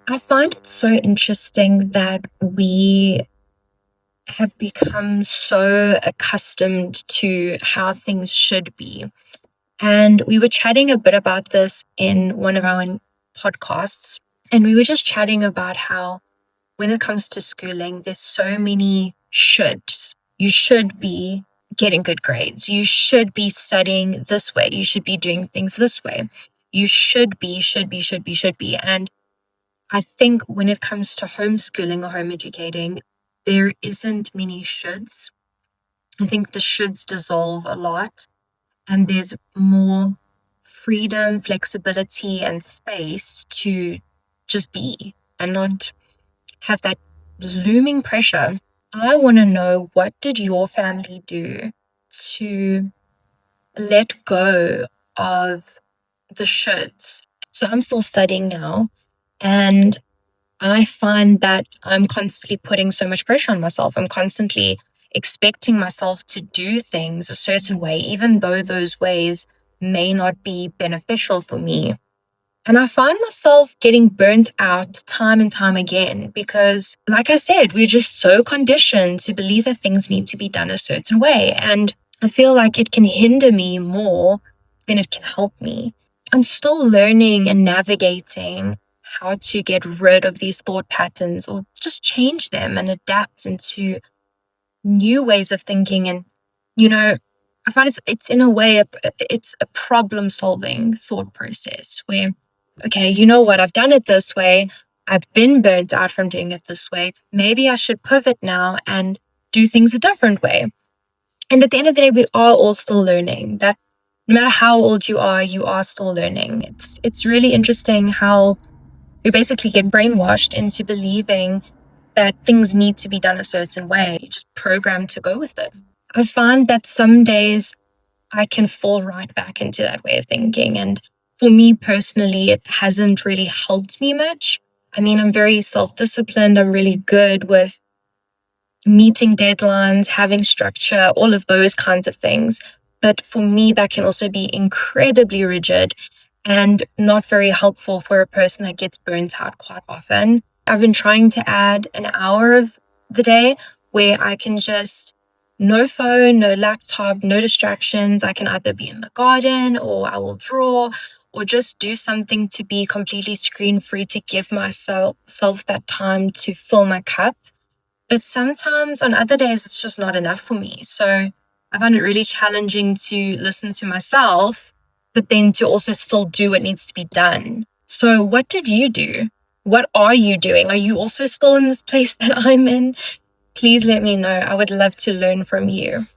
I find it so interesting that we have become so accustomed to how things should be. And we were chatting a bit about this in one of our podcasts. And we were just chatting about how, when it comes to schooling, there's so many shoulds. You should be getting good grades. You should be studying this way. You should be doing things this way. You should be. And I think when it comes to homeschooling or home educating, there isn't many shoulds. I think the shoulds dissolve a lot, and there's more freedom, flexibility, and space to just be and not have that looming pressure. I want to know, what did your family do to let go of the shoulds? So I'm still studying now, and I find that I'm constantly putting so much pressure on myself. I'm constantly expecting myself to do things a certain way, even though those ways may not be beneficial for me. And I find myself getting burnt out time and time again because, like I said, we're just so conditioned to believe that things need to be done a certain way. And I feel like it can hinder me more than it can help me. I'm still learning and navigating how to get rid of these thought patterns or just change them and adapt into new ways of thinking. And, you know, I find it's in a way, it's a problem solving thought process where, okay, you know what, I've done it this way. I've been burnt out from doing it this way. Maybe I should pivot now and do things a different way. And at the end of the day, we are all still learning. That no matter how old you are still learning. It's really interesting how we basically get brainwashed into believing that things need to be done a certain way. You're just programmed to go with it. I find that some days I can fall right back into that way of thinking. And for me personally, it hasn't really helped me much. I mean, I'm very self disciplined. I'm really good with meeting deadlines, having structure, all of those kinds of things. But for me, that can also be incredibly rigid and not very helpful for a person that gets burnt out quite often. I've been trying to add an hour of the day where I can just, no phone, no laptop, no distractions. I can either be in the garden or I will draw or just do something to be completely screen free to give myself that time to fill my cup. But sometimes on other days, it's just not enough for me. So I find it really challenging to listen to myself, but then to also still do what needs to be done. So what did you do? What are you doing? Are you also still in this place that I'm in? Please let me know. I would love to learn from you.